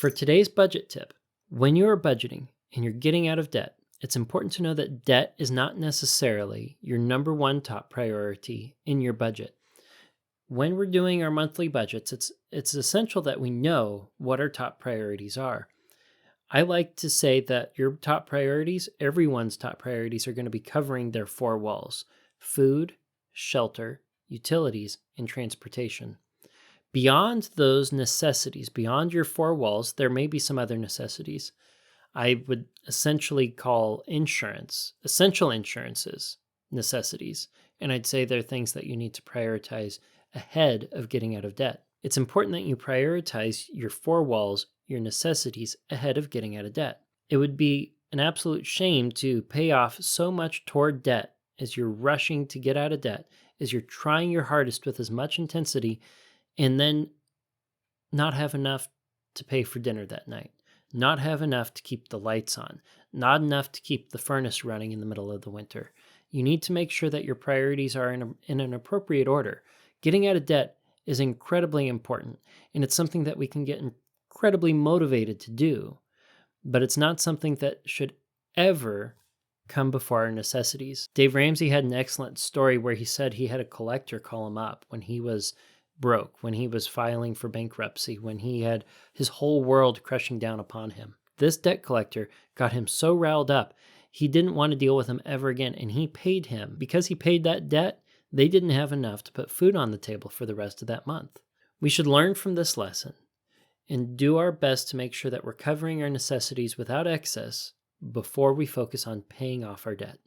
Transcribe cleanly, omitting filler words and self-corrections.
For today's budget tip, when you are budgeting and you're getting out of debt, it's important to know that debt is not necessarily your number one top priority in your budget. When we're doing our monthly budgets, it's essential that we know what our top priorities are. I like to say that your top priorities, everyone's top priorities, are going to be covering their four walls: food, shelter, utilities, and transportation. Beyond those necessities, beyond your four walls, there may be some other necessities. I would essentially call insurance, essential insurances, necessities. And I'd say they're things that you need to prioritize ahead of getting out of debt. It's important that you prioritize your four walls, your necessities, ahead of getting out of debt. It would be an absolute shame to pay off so much toward debt as you're rushing to get out of debt, as you're trying your hardest with as much intensity, and then not have enough to pay for dinner that night, not have enough to keep the lights on, not enough to keep the furnace running in the middle of the winter. You need to make sure that your priorities are in an appropriate order. Getting out of debt is incredibly important, and it's something that we can get incredibly motivated to do, but it's not something that should ever come before our necessities. Dave Ramsey had an excellent story where he said he had a collector call him up when he was broke, when he was filing for bankruptcy, when he had his whole world crushing down upon him. This debt collector got him so riled up, he didn't want to deal with him ever again, and he paid him. Because he paid that debt, they didn't have enough to put food on the table for the rest of that month. We should learn from this lesson and do our best to make sure that we're covering our necessities without excess before we focus on paying off our debt.